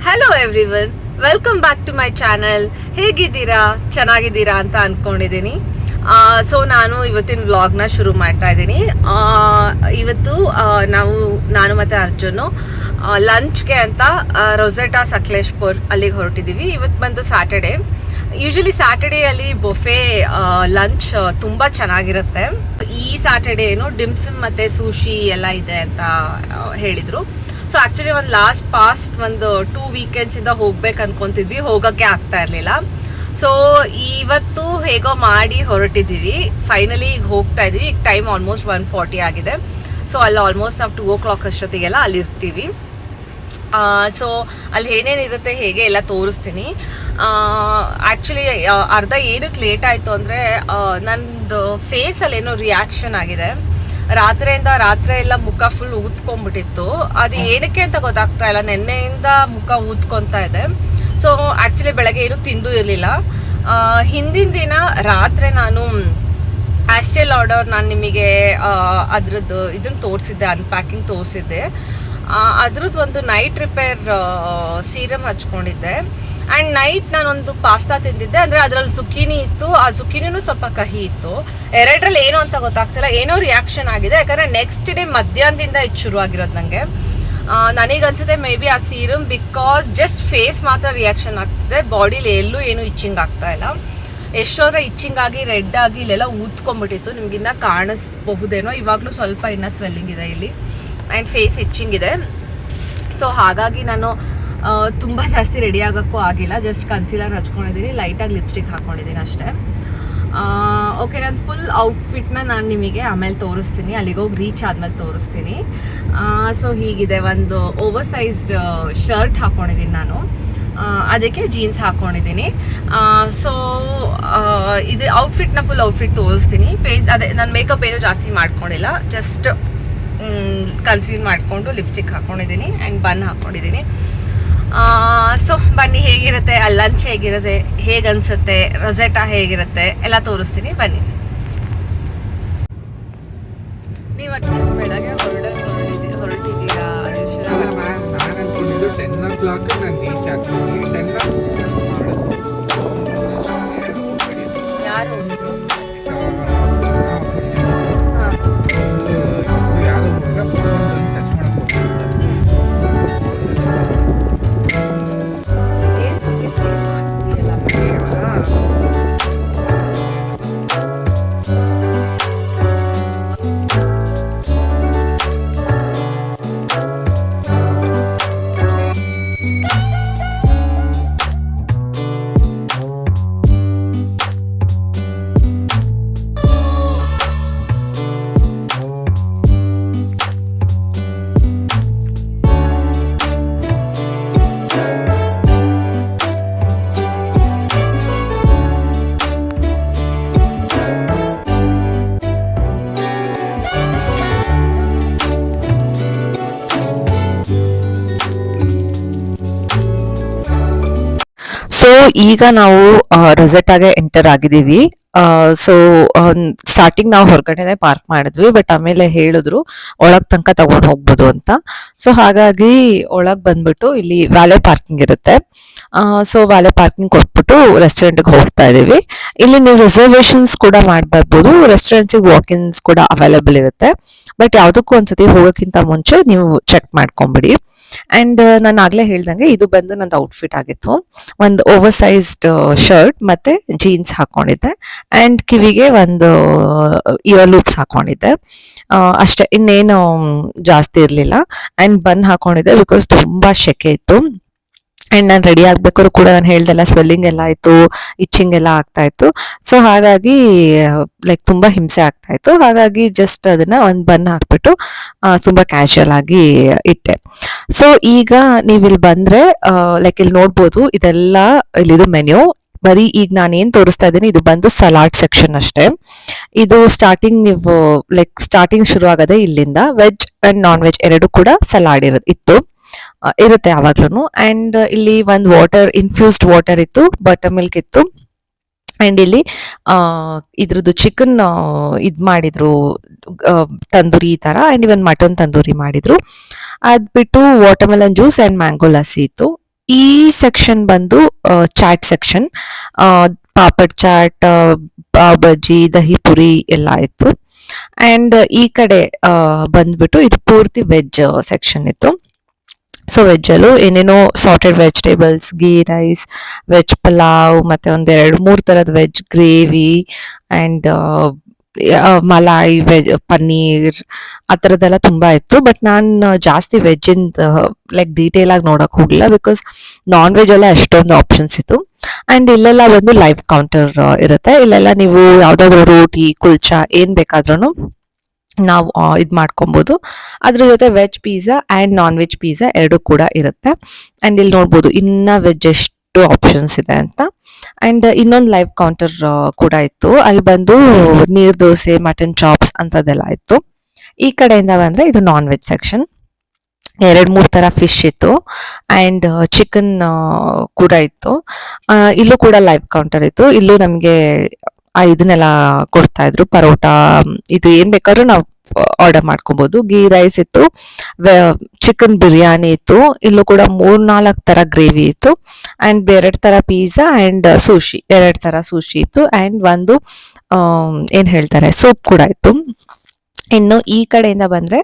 Hello everyone, welcome back to my channel. ಹೇಗಿದ್ದೀರಾ? ಚೆನ್ನಾಗಿದ್ದೀರಾ ಅಂತ ಅಂದ್ಕೊಂಡಿದ್ದೀನಿ. ಸೊ ನಾನು ಇವತ್ತಿನ ವ್ಲಾಗ್ನ ಶುರು ಮಾಡ್ತಾ ಇದ್ದೀನಿ. ಇವತ್ತು ನಾನು ಮತ್ತು ಅರ್ಜುನು ಲಂಚ್ಗೆ ಅಂತ ರೊಸೆಟಾ ಸಕಲೇಶ್ಪುರ್ ಅಲ್ಲಿಗೆ ಹೊರಟಿದ್ದೀವಿ. ಇವತ್ತು ಬಂದು ಸ್ಯಾಟರ್ಡೇ. ಯೂಶಲಿ ಸ್ಯಾಟರ್ಡೇಯಲ್ಲಿ ಬೊಫೆ ಲಂಚ್ ತುಂಬ ಚೆನ್ನಾಗಿರುತ್ತೆ. ಈ ಸ್ಯಾಟರ್ಡೇ ಏನು ಡಿಮ್ಸಮ್ ಮತ್ತು ಸೂಶಿ ಎಲ್ಲ ಇದೆ ಅಂತ ಹೇಳಿದರು. ಸೊ ಆ್ಯಕ್ಚುಲಿ ಪಾಸ್ಟ್ ಒಂದು 2 ವೀಕೆಂಡ್ಸಿಂದ ಹೋಗ್ಬೇಕು ಅನ್ಕೊತಿದ್ವಿ, ಹೋಗೋಕ್ಕೆ ಆಗ್ತಾ ಇರಲಿಲ್ಲ. ಸೊ ಇವತ್ತು ಹೇಗೋ ಮಾಡಿ ಹೊರಟಿದ್ದೀವಿ. ಫೈನಲಿ ಈಗ ಹೋಗ್ತಾ ಇದ್ದೀವಿ. ಈಗ ಟೈಮ್ ಆಲ್ಮೋಸ್ಟ್ 1:40 ಆಗಿದೆ. ಸೊ ಅಲ್ಲಿ ಆಲ್ಮೋಸ್ಟ್ ನಾವು 2 o'clock ಅಷ್ಟೊತ್ತಿಗೆಲ್ಲ ಅಲ್ಲಿ ಇರ್ತೀವಿ. ಸೊ ಅಲ್ಲಿ ಏನೇನಿರುತ್ತೆ ಹೇಗೆ ಎಲ್ಲ ತೋರಿಸ್ತೀನಿ. ಆ್ಯಕ್ಚುಲಿ ಅರ್ಧ ಏನಕ್ಕೆ ಲೇಟ್ ಆಯಿತು ಅಂದರೆ ನಂದು ಫೇಸಲ್ಲಿ ಏನೋ ರಿಯಾಕ್ಷನ್ ಆಗಿದೆ. ರಾತ್ರಿ ಎಲ್ಲ ಮುಖ ಫುಲ್ ಊದ್ಕೊಂಡ್ಬಿಟ್ಟಿತ್ತು. ಅದು ಏನಕ್ಕೆ ಅಂತ ಗೊತ್ತಾಗ್ತಾ ಇಲ್ಲ. ನೆನ್ನೆಯಿಂದ ಮುಖ ಊದ್ಕೊತಾ ಇದೆ. ಸೊ ಆ್ಯಕ್ಚುಲಿ ಬೆಳಗ್ಗೆ ಏನು ತಿಂದು ಇರಲಿಲ್ಲ. ಹಿಂದಿನ ದಿನ ರಾತ್ರಿ ನಾನು ಆಸ್ಟೆ ಲಾಡರ್ ನಾನು ನಿಮಗೆ ಅದ್ರದ್ದು ಇದನ್ನು ತೋರಿಸಿದ್ದೆ, ಅನ್ಪ್ಯಾಕಿಂಗ್ ತೋರಿಸಿದ್ದೆ. ಅದ್ರದ್ದು ಒಂದು ನೈಟ್ ರಿಪೇರ್ ಸೀರಮ್ ಹಚ್ಕೊಂಡಿದ್ದೆ. ಆ್ಯಂಡ್ ನೈಟ್ ನಾನೊಂದು ಪಾಸ್ತಾ ತಿಂದಿದ್ದೆ. ಅಂದರೆ ಅದರಲ್ಲಿ ಜುಕೀನಿ ಇತ್ತು. ಆ ಜುಕೀನಿನೂ ಸ್ವಲ್ಪ ಕಹಿ ಇತ್ತು. ಎರಡರಲ್ಲಿ ಏನು ಅಂತ ಗೊತ್ತಾಗ್ತಿಲ್ಲ. ಏನೋ ರಿಯಾಕ್ಷನ್ ಆಗಿದೆ. ಯಾಕಂದರೆ ನೆಕ್ಸ್ಟ್ ಡೇ ಮಧ್ಯಾಹ್ನದಿಂದ ಇದು ಶುರು ಆಗಿರೋದು ನನಗೆ. ನನಗನ್ಸುತ್ತೆ ಮೇ ಬಿ ಆ ಸೀರಮ್ ಬಿಕಾಸ್ ಜಸ್ಟ್ ಫೇಸ್ ಮಾತ್ರ ರಿಯಾಕ್ಷನ್ ಆಗ್ತಿದೆ. ಬಾಡಿಲಿ ಎಲ್ಲೂ ಏನು ಇಚ್ಚಿಂಗ್ ಆಗ್ತಾ ಇಲ್ಲ. ಎಷ್ಟೋದ್ರೆ ಇಚ್ಚಿಂಗ್ ಆಗಿ ರೆಡ್ ಆಗಿ ಇಲ್ಲೆಲ್ಲ ಊದ್ಕೊಂಡ್ಬಿಟ್ಟಿತ್ತು. ನಿಮಗಿನ್ನ ಕಾಣಿಸ್ಬಹುದೇನೋ. ಇವಾಗಲೂ ಸ್ವಲ್ಪ ಇನ್ನೂ ಸ್ವೆಲ್ಲಿಂಗ್ ಇದೆ ಇಲ್ಲಿ. ಆ್ಯಂಡ್ ಫೇಸ್ ಇಚ್ಚಿಂಗ್ ಇದೆ. ಸೊ ಹಾಗಾಗಿ ನಾನು ತುಂಬ ಜಾಸ್ತಿ ರೆಡಿ ಆಗೋಕ್ಕೂ ಆಗಿಲ್ಲ. ಜಸ್ಟ್ ಕನ್ಸೀಲರ್ ಹಚ್ಕೊಂಡಿದ್ದೀನಿ, ಲೈಟಾಗಿ ಲಿಪ್ಸ್ಟಿಕ್ ಹಾಕ್ಕೊಂಡಿದ್ದೀನಿ ಅಷ್ಟೇ. ಓಕೆ, ನಾನು ಫುಲ್ ಔಟ್ಫಿಟ್ನ ನಾನು ನಿಮಗೆ ಆಮೇಲೆ ತೋರಿಸ್ತೀನಿ. ಅಲ್ಲಿಗೆ ಹೋಗಿ ರೀಚ್ ಆದಮೇಲೆ ತೋರಿಸ್ತೀನಿ. ಸೊ ಹೀಗಿದೆ, ಒಂದು ಓವರ್ ಸೈಜ್ಡ್ ಶರ್ಟ್ ಹಾಕ್ಕೊಂಡಿದ್ದೀನಿ ನಾನು. ಅದಕ್ಕೆ ಜೀನ್ಸ್ ಹಾಕ್ಕೊಂಡಿದ್ದೀನಿ. ಸೊ ಇದು ಫುಲ್ ಔಟ್ಫಿಟ್ ತೋರಿಸ್ತೀನಿ. ಅದೇ ನಾನು ಮೇಕಪ್ ಏನೂ ಜಾಸ್ತಿ ಮಾಡ್ಕೊಂಡಿಲ್ಲ. ಜಸ್ಟ್ ಕನ್ಸೀಲ್ ಮಾಡಿಕೊಂಡು ಲಿಪ್ಸ್ಟಿಕ್ ಹಾಕ್ಕೊಂಡಿದ್ದೀನಿ ಆ್ಯಂಡ್ ಬನ್ ಹಾಕ್ಕೊಂಡಿದ್ದೀನಿ. ಸೊ ಬನ್ನಿ, ಹೇಗಿರುತ್ತೆ ಅಲ್ಲಿ ಲಂಚ್, ಹೇಗಿರುತ್ತೆ, ಹೇಗನ್ಸುತ್ತೆ, ರೊಸೆಟಾ ಹೇಗಿರುತ್ತೆ ಎಲ್ಲ ತೋರಿಸ್ತೀನಿ. ಬನ್ನಿ. ನೀವು ಅಟ್ಲೀಸ್ಟ್ ಬೆಳಗ್ಗೆ ಹೊರಟಿದ್ದೀರಾ? ನಾನು ಅನ್ಕೊಂಡಿದ್ದು 10 o'clock ನಾನು ರೀಚ್ ಆಗ್ತೀನಿ. ಯಾರು ಸೊ ಈಗ ನಾವು ರೊಸೆಟಾಗೆ ಎಂಟರ್ ಆಗಿದ್ದೀವಿ. ಸೊ ಸ್ಟಾರ್ಟಿಂಗ್ ನಾವು ಹೊರಗಡೆನೆ ಪಾರ್ಕ್ ಮಾಡಿದ್ವಿ, ಬಟ್ ಆಮೇಲೆ ಹೇಳಿದ್ರು ಒಳಗ್ ತನಕ ತಗೊಂಡ್ ಹೋಗ್ಬೋದು ಅಂತ. ಸೊ ಹಾಗಾಗಿ ಒಳಗ್ ಬಂದ್ಬಿಟ್ಟು ಇಲ್ಲಿ ವ್ಯಾಲೆ ಪಾರ್ಕಿಂಗ್ ಇರುತ್ತೆ. ಸೊ ವ್ಯಾಲೆ ಪಾರ್ಕಿಂಗ್ ಕೊಟ್ಬಿಟ್ಟು ರೆಸ್ಟೋರೆಂಟ್ಗೆ ಹೋಗ್ತಾ ಇದೀವಿ. ಇಲ್ಲಿ ನೀವು ರಿಸರ್ವೇಶನ್ಸ್ ಕೂಡ ಮಾಡ್ಬರ್ಬೋದು. ರೆಸ್ಟೋರೆಂಟ್ಸಿಗೆ ವಾಕಿನ್ಸ್ ಕೂಡ ಅವೈಲೇಬಲ್ ಇರುತ್ತೆ. ಬಟ್ ಯಾವುದಕ್ಕೂ ಒಂದ್ಸತಿ ಹೋಗೋಕ್ಕಿಂತ ಮುಂಚೆ ನೀವು ಚೆಕ್ ಮಾಡ್ಕೊಂಬಿಡಿ. ಅಂಡ್ ನಾನು ಆಗ್ಲೇ ಹೇಳ್ದಂಗೆ ಇದು ಬಂದು ನಂದು ಔಟ್ಫಿಟ್ ಆಗಿತ್ತು. ಒಂದು ಓವರ್ ಸೈಜ್ಡ್ ಶರ್ಟ್ ಮತ್ತೆ ಜೀನ್ಸ್ ಹಾಕೊಂಡಿದ್ದೆ ಅಂಡ್ ಕಿವಿಗೆ ಒಂದು ಇಯರ್ ಲೂಪ್ಸ್ ಹಾಕೊಂಡಿದ್ದೆ. ಅಷ್ಟೇ, ಇನ್ನೇನು ಜಾಸ್ತಿ ಇರಲಿಲ್ಲ. ಅಂಡ್ ಬನ್ ಹಾಕೊಂಡಿದ್ದೆ ಬಿಕಾಸ್ ತುಂಬಾ ಶೆಕೆ ಇತ್ತು. ಅಂಡ್ ನಾನು ರೆಡಿ ಆಗ್ಬೇಕಾದ್ರು ಕೂಡ ನಾನು ಹೇಳ್ದೆಲ್ಲ ಸ್ವೆಲ್ಲಿಂಗ್ ಎಲ್ಲ ಆಯ್ತು, ಇಚ್ಚಿಂಗ್ ಎಲ್ಲ ಆಗ್ತಾ ಇತ್ತು. ಸೊ ಹಾಗಾಗಿ ಲೈಕ್ ತುಂಬಾ ಹಿಂಸೆ ಆಗ್ತಾ ಇತ್ತು. ಹಾಗಾಗಿ ಜಸ್ಟ್ ಅದನ್ನ ಒಂದು ಬನ್ ಹಾಕ್ಬಿಟ್ಟು ತುಂಬಾ ಕ್ಯಾಶುಯಲ್ ಆಗಿ ಇಟ್ಟೆ. ಸೊ ಈಗ ನೀವು ಇಲ್ಲಿ ಬಂದ್ರೆ ಲೈಕ್ ಇಲ್ಲಿ ನೋಡ್ಬೋದು, ಇದೆಲ್ಲ ಇಲ್ಲಿದು ಮೆನ್ಯೂ. ಬರೀ ಈಗ ನಾನು ಏನ್ ತೋರಿಸ್ತಾ ಇದ್ದೀನಿ ಇದು ಬಂದು ಸಲಾಡ್ ಸೆಕ್ಷನ್ ಅಷ್ಟೇ. ಇದು ಸ್ಟಾರ್ಟಿಂಗ್ ನೀವು ಲೈಕ್ ಸ್ಟಾರ್ಟಿಂಗ್ ಶುರು ಆಗದೆ ಇಲ್ಲಿಂದ. ವೆಜ್ ಅಂಡ್ ನಾನ್ ವೆಜ್ ಎರಡು ಕೂಡ ಸಲಾಡ್ ಇರುತ್ತೆ ಯಾವಾಗ್ಲೂ. ಅಂಡ್ ಇಲ್ಲಿ ಒಂದು ವಾಟರ್, ಇನ್ಫ್ಯೂಸ್ಡ್ ವಾಟರ್ ಇತ್ತು, ಬಟರ್ ಮಿಲ್ಕ್ ಇತ್ತು. ಅಂಡ್ ಇಲ್ಲಿ ಇದ್ರದ್ದು ಚಿಕನ್ ಇದ್ ಮಾಡಿದ್ರು, ತಂದೂರಿ ಈ ತರ. ಅಂಡ್ ಇವನ್ ಮಟನ್ ತಂದೂರಿ ಮಾಡಿದ್ರು. ಅದ್ ಬಿಟ್ಟು watermelon juice and mango lassi ಇತ್ತು. ಈ ಸೆಕ್ಷನ್ ಬಂದು ಚಾಟ್ ಸೆಕ್ಷನ್. ಪಾಪಡ್ ಚಾಟ್, ಪಾವ್ ಬಜ್ಜಿ, ದಹಿ ಪುರಿ ಎಲ್ಲ ಇತ್ತು. ಅಂಡ್ ಈ ಕಡೆ ಬಂದ್ಬಿಟ್ಟು ಇದು ಪೂರ್ತಿ ವೆಜ್ ಸೆಕ್ಷನ್ ಇತ್ತು. ಸೊ ವೆಜ್ಜಲ್ಲೂ ಏನೇನೋ sorted vegetables, ghee rice, veg pulao, ಮತ್ತೆ ಒಂದೆರಡು ಮೂರು ಥರದ veg gravy and malai, veg paneer, ಆ ಥರದ್ದೆಲ್ಲ ತುಂಬ ಇತ್ತು. ಬಟ್ ನಾನು ಜಾಸ್ತಿ ವೆಜ್ಜಿಂದ ಲೈಕ್ ಡೀಟೇಲ್ ಆಗಿ ನೋಡೋಕೆ ಹೋಗಲಿಲ್ಲ, ಬಿಕಾಸ್ ನಾನ್ ವೆಜ್ ಅಲ್ಲೇ ಅಷ್ಟೊಂದು ಆಪ್ಷನ್ಸ್ ಇತ್ತು. ಆ್ಯಂಡ್ ಇಲ್ಲೆಲ್ಲ ಒಂದು ಲೈವ್ ಕೌಂಟರ್ ಇರುತ್ತೆ. ಇಲ್ಲೆಲ್ಲ ನೀವು ಯಾವುದಾದ್ರೂ ರೋಟಿ, ಕುಲ್ಚಾ ಏನು ಬೇಕಾದ್ರೂ ನಾವು ಇದು ಮಾಡ್ಕೊಬೋದು. ಅದ್ರ ಜೊತೆ veg pizza and non veg pizza ಎರಡೂ ಕೂಡ ಇರುತ್ತೆ. ಆ್ಯಂಡ್ ಇಲ್ಲಿ ನೋಡ್ಬೋದು ಇನ್ನು ವೆಜ್ ಎಷ್ಟು ಆಪ್ಷನ್ಸ್ ಇದೆ ಅಂತ. ಆ್ಯಂಡ್ ಇನ್ನೊಂದು ಲೈವ್ ಕೌಂಟರ್ ಕೂಡ ಇತ್ತು. ಅಲ್ಲಿ ಬಂದು ನೀರ್ ದೋಸೆ, ಮಟನ್ ಚಾಪ್ಸ್ ಅಂಥದ್ದೆಲ್ಲ ಇತ್ತು. ಈ ಕಡೆಯಿಂದ ಬಂದರೆ ಇದು ನಾನ್ ವೆಜ್ ಸೆಕ್ಷನ್. 2-3 ಥರ ಫಿಶ್ ಇತ್ತು ಆ್ಯಂಡ್ ಚಿಕನ್ ಕೂಡ ಇತ್ತು. ಇಲ್ಲೂ ಕೂಡ ಲೈವ್ ಕೌಂಟರ್ ಇತ್ತು. ಇಲ್ಲೂ ನಮಗೆ ಇದನ್ನೆಲ್ಲ ಕೊಡ್ತಾ ಇದ್ರು, ಪರೋಟ, ಇದು ಏನ್ ಬೇಕಾದ್ರೂ ನಾವು ಆರ್ಡರ್ ಮಾಡ್ಕೊಬಹುದು. ಗೀ ರೈಸ್ ಇತ್ತು, ಚಿಕನ್ ಬಿರಿಯಾನಿ ಇತ್ತು. ಇಲ್ಲೂ ಕೂಡ 3-4 ತರ ಗ್ರೇವಿ ಇತ್ತು. ಅಂಡ್ 2 ತರ ಪಿಜ್ಜಾ ಅಂಡ್ ಸುಶಿ, 2 ತರ ಸುಶಿ ಇತ್ತು. ಅಂಡ್ ಒಂದು ಏನ್ ಹೇಳ್ತಾರೆ ಸೂಪ್ ಕೂಡ ಇತ್ತು. ಇನ್ನು ಈ ಕಡೆಯಿಂದ ಬಂದ್ರೆ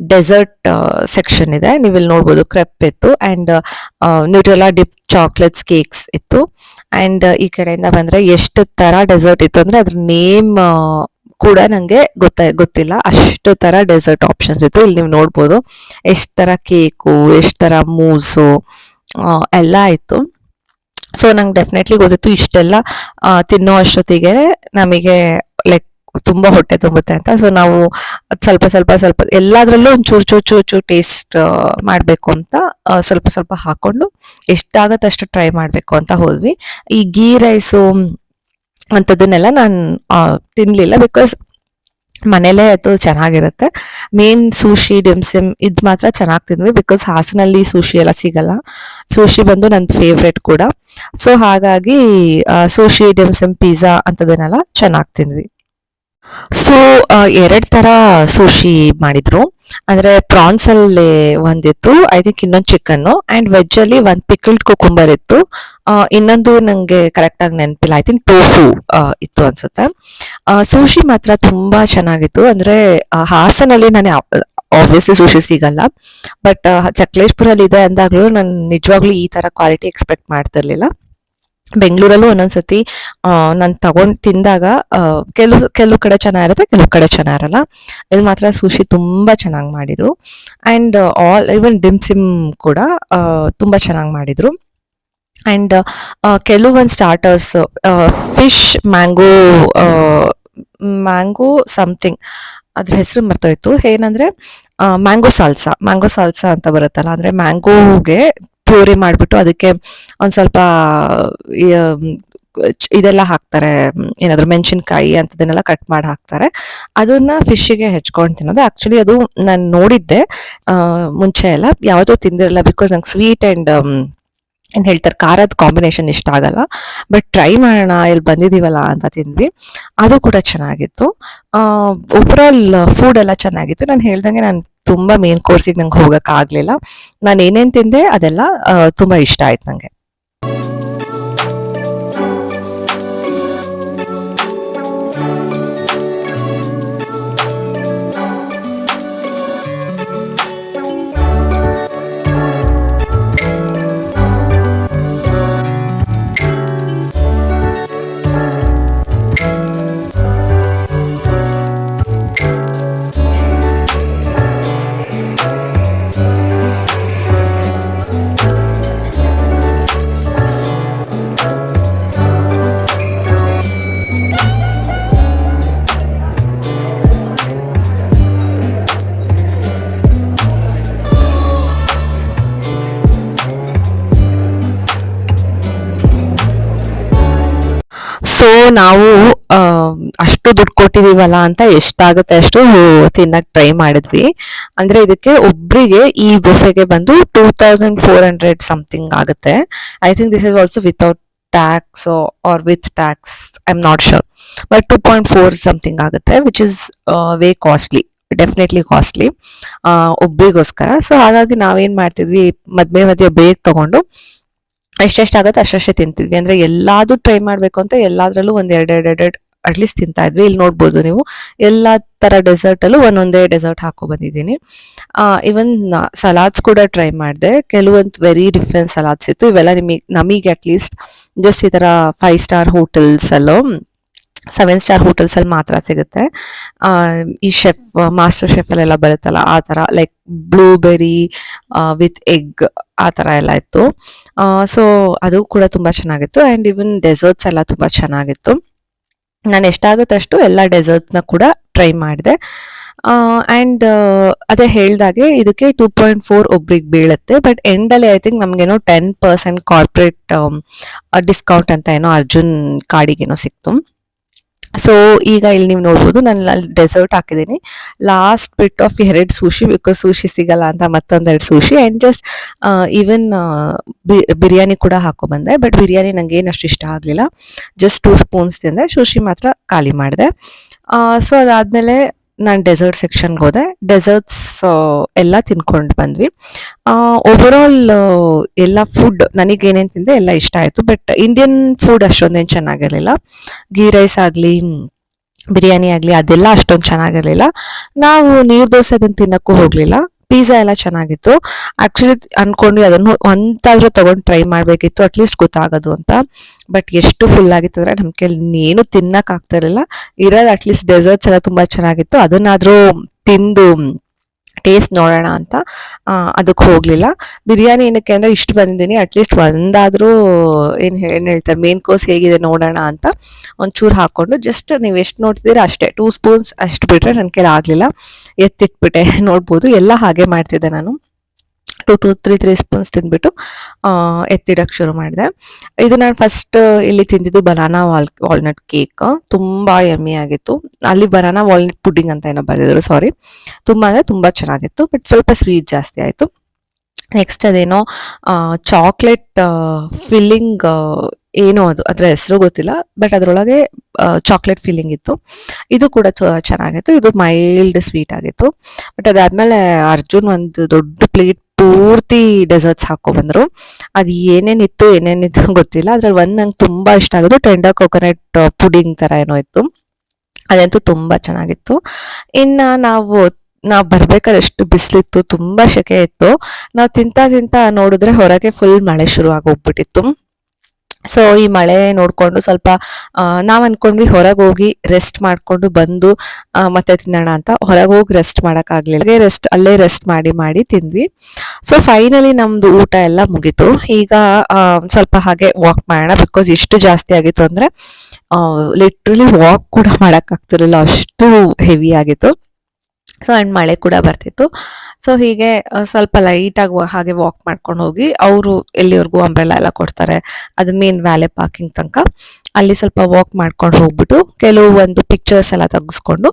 ಡೆಸರ್ಟ್ ಸೆಕ್ಷನ್ ಇದೆ. ನೀವು ಇಲ್ಲಿ ನೋಡ್ಬೋದು ಕ್ರೆಪ್ ಇತ್ತು and Nutella dip chocolates, cakes ಇತ್ತು. ಅಂಡ್ ಈ ಕಡೆಯಿಂದ ಬಂದ್ರೆ ಎಷ್ಟು ತರ ಡೆಸರ್ಟ್ ಇತ್ತು ಅಂದ್ರೆ ಅದ್ರ ನೇಮ್ ಕೂಡ ನಂಗೆ ಗೊತ್ತಿಲ್ಲ, ಅಷ್ಟು ತರ ಡೆಸರ್ಟ್ ಆಪ್ಷನ್ಸ್ ಇತ್ತು. ಇಲ್ಲಿ ನೀವು ನೋಡ್ಬೋದು ಎಷ್ಟು ತರ ಕೇಕು, ಎಷ್ಟು ತರ ಮೂಸು ಎಲ್ಲ ಇತ್ತು. ಸೊ ನಂಗೆ ಡೆಫಿನೆಟ್ಲಿ ಗೊತ್ತಿತ್ತು ಇಷ್ಟೆಲ್ಲ ತಿನ್ನೋ ಅಷ್ಟೊತ್ತಿಗೆ ನಮಗೆ ಲೈಕ್ ತುಂಬಾ ಹೊಟ್ಟೆ ತುಂಬುತ್ತೆ ಅಂತ. ಸೊ ನಾವು ಸ್ವಲ್ಪ ಸ್ವಲ್ಪ ಸ್ವಲ್ಪ ಎಲ್ಲಾದ್ರಲ್ಲೂ ಒಂದು ಚೂರು ಟೇಸ್ಟ್ ಮಾಡಬೇಕು ಅಂತ ಸ್ವಲ್ಪ ಸ್ವಲ್ಪ ಹಾಕೊಂಡು ಎಷ್ಟಾಗತ್ತೆ ಅಷ್ಟು ಟ್ರೈ ಮಾಡಬೇಕು ಅಂತ ಹೋದ್ವಿ. ಈ ಗೀ ರೈಸು ಅಂಥದ್ದನ್ನೆಲ್ಲ ನಾನು ತಿನ್ಲಿಲ್ಲ, ಬಿಕಾಸ್ ಮನೇಲೇ ಅದು ಚೆನ್ನಾಗಿರುತ್ತೆ. ಮೇನ್ ಸೂಶಿ, ಡಿಮ್ಸಿಮ್ ಇದು ಮಾತ್ರ ಚೆನ್ನಾಗಿ ತಿಂದ್ವಿ, ಬಿಕಾಸ್ ಹಾಸನಲ್ಲಿ ಸೂಶಿ ಎಲ್ಲ ಸಿಗಲ್ಲ. ಸೂಶಿ ಬಂದು ನನ್ನ ಫೇವ್ರೆಟ್ ಕೂಡ. ಸೊ ಹಾಗಾಗಿ ಸೂಶಿ, ಡಿಮ್ಸಿಮ್, ಪಿಜ್ಜಾ ಅಂಥದನ್ನೆಲ್ಲ ಚೆನ್ನಾಗಿ ತಿಂದ್ವಿ. ಸೊ 2 ತರ ಸುಶಿ ಮಾಡಿದ್ರು. ಅಂದ್ರೆ ಪ್ರಾನ್ಸ್ ಅಲ್ಲಿ ಒಂದಿತ್ತು, ಐ ಥಿಂಕ್ ಇನ್ನೊಂದು ಚಿಕನ್, ಅಂಡ್ ವೆಜ್ ಅಲ್ಲಿ ಒಂದು ಪಿಕಲ್ಡ್ ಕುಕುಂಬರ್ ಇತ್ತು. ಇನ್ನೊಂದು ನಂಗೆ ಕರೆಕ್ಟ್ ಆಗಿ ನೆನಪಿಲ್ಲ, ಐ ಥಿಂಕ್ ಟೋಫು ಇತ್ತು ಅನ್ಸುತ್ತೆ. ಸುಶಿ ಮಾತ್ರ ತುಂಬಾ ಚೆನ್ನಾಗಿತ್ತು. ಅಂದ್ರೆ ಹಾಸನಲ್ಲಿ ನಾನು ಆಬ್ವಿಯಸ್ಲಿ ಸುಶಿ ಸಿಗಲ್ಲ, ಬಟ್ ಸಕಲೇಶ್ಪುರಲ್ಲಿ ಇದೆ ಅಂದಾಗ್ಲೂ ನಾನು ನಿಜವಾಗ್ಲೂ ಈ ತರ ಕ್ವಾಲಿಟಿ ಎಕ್ಸ್ಪೆಕ್ಟ್ ಮಾಡ್ತಿರ್ಲಿಲ್ಲ. ಬೆಂಗಳೂರಲ್ಲೂ ಒಂದೊಂದ್ಸತಿ ನಾನು ತಗೊಂಡ್ ತಿಂದಾಗ ಕೆಲವು ಕಡೆ ಚೆನ್ನಾಗಿರುತ್ತೆ, ಕೆಲವು ಕಡೆ ಚೆನ್ನಾಗಿರಲ್ಲ. ಇಲ್ಲಿ ಮಾತ್ರ ಸುಶಿ ತುಂಬಾ ಚೆನ್ನಾಗಿ ಮಾಡಿದ್ರು. ಅಂಡ್ ಈವನ್ ಡಿಮ್ಸಿಮ್ ಕೂಡ ತುಂಬಾ ಚೆನ್ನಾಗಿ ಮಾಡಿದ್ರು. ಅಂಡ್ ಕೆಲವೊಂದು ಸ್ಟಾರ್ಟರ್ಸ್, ಫಿಶ್ ಮ್ಯಾಂಗೋ ಸಮಥಿಂಗ್, ಅದ್ರ ಹೆಸರು ಮರ್ತೋಯ್ತು. ಏನಂದ್ರೆ ಮ್ಯಾಂಗೋ ಸಾಲ್ಸಾ ಅಂತ ಬರುತ್ತಲ್ಲ, ಅಂದ್ರೆ ಮ್ಯಾಂಗೋಗೆ ಪ್ಯೂರಿ ಮಾಡಿಬಿಟ್ಟು ಅದಕ್ಕೆ ಒಂದ್ ಸ್ವಲ್ಪ ಇದೆಲ್ಲ ಹಾಕ್ತಾರೆ, ಏನಾದ್ರು ಮೆಣಸಿನ್ಕಾಯಿ ಅಂತದನ್ನೆಲ್ಲ ಕಟ್ ಮಾಡಿ ಹಾಕ್ತಾರೆ. ಅದನ್ನ ಫಿಶ್ಗೆ ಹೆಚ್ಕೊಂಡು ತಿನ್ನೋದು. ಆಕ್ಚುಲಿ ಅದು ನಾನು ನೋಡಿದ್ದೆ ಮುಂಚೆ ಎಲ್ಲ, ಯಾವತ್ತೂ ತಿಂದಿರಲ್ಲ, ಬಿಕಾಸ್ ನಂಗೆ ಸ್ವೀಟ್ ಅಂಡ್ ಏನ್ ಹೇಳ್ತಾರೆ ಖಾರದ ಕಾಂಬಿನೇಷನ್ ಇಷ್ಟ ಆಗಲ್ಲ. ಬಟ್ ಟ್ರೈ ಮಾಡೋಣ, ಇಲ್ಲಿ ಬಂದಿದೀವಲ್ಲ ಅಂತ ತಿಂದ್ವಿ. ಅದು ಕೂಡ ಚೆನ್ನಾಗಿತ್ತು. ಓವರ್ ಆಲ್ ಫುಡ್ ಎಲ್ಲ ಚೆನ್ನಾಗಿತ್ತು. ನಾನು ಹೇಳ್ದಂಗೆ ನಾನು ತುಂಬಾ ಮೇನ್ ಕೋರ್ಸಿಗೆ ನಂಗೆ ಹೋಗಕ್ ಆಗ್ಲಿಲ್ಲ. ನಾನು ಏನೇನ್ ತಿಂದೆ ಅದೆಲ್ಲ ತುಂಬಾ ಇಷ್ಟ ಆಯ್ತು ನಂಗೆ. ಸೊ ನಾವು ಅಷ್ಟು ದುಡ್ಡು ಕೊಟ್ಟಿದೀವಲ್ಲ ಅಂತ ಎಷ್ಟಾಗುತ್ತೆ ಅಷ್ಟು ತಿನ್ನಕ್ ಟ್ರೈ ಮಾಡಿದ್ವಿ. ಅಂದ್ರೆ ಇದಕ್ಕೆ ಒಬ್ರಿಗೆ ಈ ಬುಫೆಗೆ ಬಂದು 2400 ಸಮಥಿಂಗ್ ಆಗುತ್ತೆ. I think this is also without tax or with tax, I am not sure, but 2.4 something ಆಗುತ್ತೆ, which is way costly, definitely costly ಒಬ್ರಿಗೋಸ್ಕರ. ಸೊ ಹಾಗಾಗಿ ನಾವೇನ್ ಮಾಡ್ತಿದ್ವಿ, ಮಧ್ಯ ಬೇಗ ತಗೊಂಡು ಎಷ್ಟೆಷ್ಟಾಗುತ್ತೆ ಅಷ್ಟಷ್ಟೇ ತಿಂತಿದ್ವಿ. ಅಂದರೆ ಎಲ್ಲಾದು ಟ್ರೈ ಮಾಡಬೇಕು ಅಂತ ಎಲ್ಲದರಲ್ಲೂ ಒಂದು ಎರಡು ಅಟ್ಲೀಸ್ಟ್ ತಿಂತಾ ಇದ್ವಿ. ಇಲ್ಲಿ ನೋಡ್ಬೋದು ನೀವು ಎಲ್ಲ ಥರ ಡೆಸರ್ಟಲ್ಲೂ ಒಂದೊಂದೇ ಡೆಸರ್ಟ್ ಹಾಕೊ ಬಂದಿದ್ದೀನಿ. ಇವನ್ ಸಲಾಡ್ಸ್ ಕೂಡ ಟ್ರೈ ಮಾಡಿದೆ. ಕೆಲವೊಂದು ವೆರಿ ಡಿಫ್ರೆಂಟ್ ಸಲಾಡ್ಸ್ ಇತ್ತು. ಇವೆಲ್ಲ ನಮಗೆ ಅಟ್ಲೀಸ್ಟ್ ಜಸ್ಟ್ ಈ ಥರ 5 ಸ್ಟಾರ್ ಹೋಟೆಲ್ಸಲ್ಲೋ 7 ಸ್ಟಾರ್ ಹೋಟೆಲ್ಸಲ್ಲಿ ಮಾತ್ರ ಸಿಗುತ್ತೆ. ಈ ಮಾಸ್ಟರ್ ಶೆಫಲ್ಲೆಲ್ಲ ಬರುತ್ತಲ್ಲ ಆ ಥರ, ಲೈಕ್ ಬ್ಲೂಬೆರಿ ವಿತ್ ಎಗ್ ಆ ಥರ ಎಲ್ಲ ಇತ್ತು. ಸೊ ಅದು ಕೂಡ ತುಂಬ ಚೆನ್ನಾಗಿತ್ತು. ಆ್ಯಂಡ್ ಇವನ್ ಡೆಸರ್ಟ್ಸ್ ಎಲ್ಲ ತುಂಬ ಚೆನ್ನಾಗಿತ್ತು. ನಾನು ಎಷ್ಟಾಗುತ್ತೆ ಅಷ್ಟು ಎಲ್ಲ ಡೆಸರ್ಟ್ನ ಕೂಡ ಟ್ರೈ ಮಾಡಿದೆ. ಆ್ಯಂಡ್ ಅದೇ ಹೇಳ್ದಾಗೆ ಇದಕ್ಕೆ 2.4 ಒಬ್ರಿಗೆ ಬೀಳುತ್ತೆ. ಬಟ್ ಎಂಡಲ್ಲಿ ಐ ಥಿಂಕ್ ನಮಗೇನೋ 10% ಕಾರ್ಪೊರೇಟ್ ಡಿಸ್ಕೌಂಟ್ ಅಂತ ಏನೋ ಅರ್ಜುನ್ ಕಾರ್ಡಿಗೇನೋ ಸಿಕ್ತು. ಸೊ ಈಗ ಇಲ್ಲಿ ನೀವು ನೋಡ್ಬೋದು ನಾನು ಅಲ್ಲಿ ಡೆಸರ್ಟ್ ಹಾಕಿದ್ದೀನಿ. Last bit of 2 sushi, because sushi ಸಿಗಲ್ಲ ಅಂತ ಮತ್ತೊಂದೆರಡು sushi. And just even biryani ಕೂಡ ಹಾಕೊಬಂದೆ. ಬಟ್ ಬಿರಿಯಾನಿ ನನಗೆ ಏನಷ್ಟು ಇಷ್ಟ ಆಗಲಿಲ್ಲ. ಜಸ್ಟ್ 2 ಸ್ಪೂನ್ಸ್ ತಿಂದೆ, ಸೂಶಿ ಮಾತ್ರ ಖಾಲಿ ಮಾಡಿದೆ. ಸೊ ಅದಾದಮೇಲೆ ನಾನು ಡೆಸರ್ಟ್ ಸೆಕ್ಷನ್ಗೆ ಹೋದೆ. ಡೆಸರ್ಟ್ಸ್ ಎಲ್ಲ ತಿನ್ಕೊಂಡು ಬಂದ್ವಿ. ಓವರಾಲ್ ಎಲ್ಲ ಫುಡ್ ನನಗೇನೇನು ತಿಂದೆ ಎಲ್ಲ ಇಷ್ಟ ಆಯಿತು. ಬಟ್ ಇಂಡಿಯನ್ ಫುಡ್ ಅಷ್ಟೊಂದೇನು ಚೆನ್ನಾಗಿರಲಿಲ್ಲ. ಗೀ ರೈಸ್ ಆಗಲಿ, ಬಿರಿಯಾನಿ ಆಗಲಿ ಅದೆಲ್ಲ ಅಷ್ಟೊಂದು ಚೆನ್ನಾಗಿರಲಿಲ್ಲ. ನಾವು ನೀರು ದೋಸೆ ಅದನ್ನು ತಿನ್ನೋಕ್ಕೂ ಹೋಗಲಿಲ್ಲ. ಪಿಜ್ಜಾ ಎಲ್ಲ ಚೆನ್ನಾಗಿತ್ತು. ಆ್ಯಕ್ಚುಲಿ ಅಂದ್ಕೊಂಡ್ವಿ ಅದನ್ನು ಒಂದಾದ್ರೂ ತೊಗೊಂಡು ಟ್ರೈ ಮಾಡಬೇಕಿತ್ತು, ಅಟ್ಲೀಸ್ಟ್ ಗೊತ್ತಾಗೋದು ಅಂತ. ಬಟ್ ಎಷ್ಟು ಫುಲ್ ಆಗಿತ್ತು ಅಂದರೆ ನಮ್ಮ ಕೈಲಿ ಏನು ತಿನ್ನೋಕ್ಕಾಗ್ತಾ ಇರಲಿಲ್ಲ. ಇರೋದು ಅಟ್ಲೀಸ್ಟ್ ಡೆಸರ್ಟ್ಸ್ ಎಲ್ಲ ತುಂಬ ಚೆನ್ನಾಗಿತ್ತು, ಅದನ್ನಾದರೂ ತಿಂದು ಟೇಸ್ಟ್ ನೋಡೋಣ ಅಂತ ಅದಕ್ಕೆ ಹೋಗಲಿಲ್ಲ. ಬಿರಿಯಾನಿ ಏನಕ್ಕೆ ಅಂದರೆ ಇಷ್ಟು ಬಂದಿದ್ದೀನಿ, ಅಟ್ಲೀಸ್ಟ್ ಒಂದಾದರೂ ಏನು ಹೇಳ್ತಾರೆ ಮೇನ್ ಕೋರ್ಸ್ ಹೇಗಿದೆ ನೋಡೋಣ ಅಂತ ಒಂಚೂರು ಹಾಕ್ಕೊಂಡು ಜಸ್ಟ್ ನೀವು ಎಷ್ಟು ನೋಡ್ತಿದ್ದೀರಾ ಅಷ್ಟೇ 2 ಸ್ಪೂನ್ಸ್ ಅಷ್ಟು ಬಿಟ್ಟರೆ ನನ್ನ ಕೈಲಿ ಆಗಲಿಲ್ಲ, ಎತ್ತಿಟ್ಬಿಟ್ಟೆ. ನೋಡ್ಬೋದು ಎಲ್ಲ ಹಾಗೆ ಮಾಡ್ತಿದ್ದೆ ನಾನು. 3 ಸ್ಪೂನ್ಸ್ ತಿಂದ್ಬಿಟ್ಟು ಎತ್ತಿಡಕ್ಕೆ ಶುರು ಮಾಡಿದೆ. ಇದು ನಾನು ಫಸ್ಟ್ ಇಲ್ಲಿ ತಿಂದಿದ್ದು ಬನಾನಾ ವಾಲ್ನಟ್ ಕೇಕ್, ತುಂಬ ಯಮ್ಮಿ ಆಗಿತ್ತು. ಅಲ್ಲಿ ಬನಾನಾ ವಾಲ್ನಟ್ ಪುಡ್ಡಿಂಗ್ ಅಂತ ಏನೋ ಬರೆದಿದ್ರು, ಸಾರಿ. ತುಂಬ ಅಂದರೆ ತುಂಬ ಚೆನ್ನಾಗಿತ್ತು, ಬಟ್ ಸ್ವಲ್ಪ ಸ್ವೀಟ್ ಜಾಸ್ತಿ ಆಯಿತು. ನೆಕ್ಸ್ಟ್ ಅದೇನೋ ಚಾಕ್ಲೇಟ್ ಫಿಲ್ಲಿಂಗ್ ಏನೋ ಅದರ ಹೆಸರು ಗೊತ್ತಿಲ್ಲ, ಬಟ್ ಅದರೊಳಗೆ ಚಾಕ್ಲೇಟ್ ಫೀಲಿಂಗ್ ಇತ್ತು. ಇದು ಕೂಡ ಚೆನ್ನಾಗಿತ್ತು. ಇದು ಮೈಲ್ಡ್ ಸ್ವೀಟ್ ಆಗಿತ್ತು. ಬಟ್ ಅದಾದಮೇಲೆ ಅರ್ಜುನ್ ಒಂದು ದೊಡ್ಡ ಪ್ಲೇಟ್ ಪೂರ್ತಿ ಡೆಸರ್ಟ್ಸ್ ಹಾಕೊಬಂದರು. ಅದು ಏನೇನಿತ್ತು ಗೊತ್ತಿಲ್ಲ. ಅದ್ರಲ್ಲಿ ಒಂದು ನಂಗೆ ತುಂಬ ಇಷ್ಟ ಆಗೋದು ಟೆಂಡರ್ ಕೊಕೊನಟ್ ಪುಡಿಂಗ್ ಥರ ಏನೋ ಇತ್ತು, ಅದಂತೂ ತುಂಬ ಚೆನ್ನಾಗಿತ್ತು. ಇನ್ನು ನಾವು ಬರ್ಬೇಕಾದ್ರೆ ಎಷ್ಟು ಬಿಸಿಲಿತ್ತು, ತುಂಬ ಸೆಕೆ ಇತ್ತು. ನಾವು ತಿಂತಾ ನೋಡಿದ್ರೆ ಹೊರಗೆ ಫುಲ್ ಮಳೆ ಶುರು ಆಗೋಗ್ಬಿಟ್ಟಿತ್ತು. ಸೊ ಈ ಮಳೆ ನೋಡಿಕೊಂಡು ಸ್ವಲ್ಪ ನಾವು ಅಂದ್ಕೊಂಡ್ವಿ ಹೊರಗೆ ಹೋಗಿ ರೆಸ್ಟ್ ಮಾಡಿಕೊಂಡು ಬಂದು ಮತ್ತೆ ತಿನ್ನೋಣ ಅಂತ. ಹೊರಗೆ ಹೋಗಿ ರೆಸ್ಟ್ ಮಾಡೋಕ್ಕಾಗಲಿಲ್ಲ, ಅಲ್ಲೇ ರೆಸ್ಟ್ ಮಾಡಿ ತಿಂದ್ವಿ. ಸೊ ಫೈನಲಿ ನಮ್ಮದು ಊಟ ಎಲ್ಲ ಮುಗೀತು. ಈಗ ಸ್ವಲ್ಪ ಹಾಗೆ ವಾಕ್ ಮಾಡೋಣ, ಬಿಕಾಸ್ ಎಷ್ಟು ಜಾಸ್ತಿ ಆಗಿತ್ತು ಅಂದರೆ ಲಿಟ್ರಲಿ ವಾಕ್ ಕೂಡ ಮಾಡೋಕ್ಕಾಗ್ತಿರಲಿಲ್ಲ, ಅಷ್ಟು ಹೆವಿ ಆಗಿತ್ತು. ಸೊ ಆ್ಯಂಡ್ ಮಳೆ ಕೂಡ ಬರ್ತಿತ್ತು. ಸೊ ಹೀಗೆ ಸ್ವಲ್ಪ ಲೈಟಾಗಿ ಹಾಗೆ ವಾಕ್ ಮಾಡ್ಕೊಂಡು ಹೋಗಿ, ಅವರು ಎಲ್ಲಿವರೆಗೂ ಅಂಬ್ರೆಲಾ ಎಲ್ಲ ಕೊಡ್ತಾರೆ, ಅದು ಮೇನ್ ವ್ಯಾಲೆ ಪಾರ್ಕಿಂಗ್ ತನಕ ಅಲ್ಲಿ ಸ್ವಲ್ಪ ವಾಕ್ ಮಾಡ್ಕೊಂಡು ಹೋಗ್ಬಿಟ್ಟು ಕೆಲವೊಂದು ಪಿಕ್ಚರ್ಸ್ ಎಲ್ಲ ತೆಗೆಸ್ಕೊಂಡು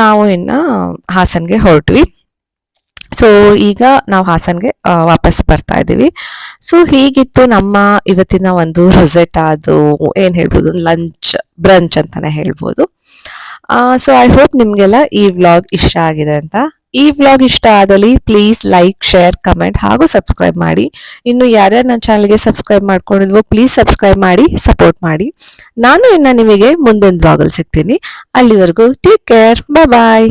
ನಾವು ಇನ್ನು ಹಾಸನ್ಗೆ ಹೊರಟ್ವಿ. ಸೊ ಈಗ ನಾವು ಹಾಸನ್ಗೆ ವಾಪಸ್ ಬರ್ತಾ ಇದ್ದೀವಿ. ಸೊ ಹೀಗಿತ್ತು ನಮ್ಮ ಇವತ್ತಿನ ಒಂದು ರೊಸೆಟ್, ಅದು ಏನು ಹೇಳ್ಬೋದು, ಬ್ರಂಚ್ ಅಂತಾನೆ ಹೇಳ್ಬೋದು. ಸೊ ಐ ಹೋಪ್ ನಿಮಗೆಲ್ಲ ಈ ವ್ಲಾಗ್ ಇಷ್ಟ ಆಗಿದೆ ಅಂತ. ಈ ವ್ಲಾಗ್ ಇಷ್ಟ ಆದಲ್ಲಿ ಪ್ಲೀಸ್ ಲೈಕ್, ಶೇರ್, ಕಮೆಂಟ್ ಹಾಗೂ ಸಬ್ಸ್ಕ್ರೈಬ್ ಮಾಡಿ. ಇನ್ನು ಯಾರ್ಯಾರು ನನ್ನ ಚಾನಲ್ಗೆ ಸಬ್ಸ್ಕ್ರೈಬ್ ಮಾಡ್ಕೊಂಡಿಲ್ವೋ ಪ್ಲೀಸ್ ಸಬ್ಸ್ಕ್ರೈಬ್ ಮಾಡಿ, ಸಪೋರ್ಟ್ ಮಾಡಿ. ನಾನು ಇನ್ನು ನಿಮಗೆ ಮುಂದಿನ ವ್ಲಾಗಲ್ಲಿ ಸಿಗ್ತೀನಿ. ಅಲ್ಲಿವರೆಗೂ ಟೇಕ್ ಕೇರ್, ಬಾಯ್.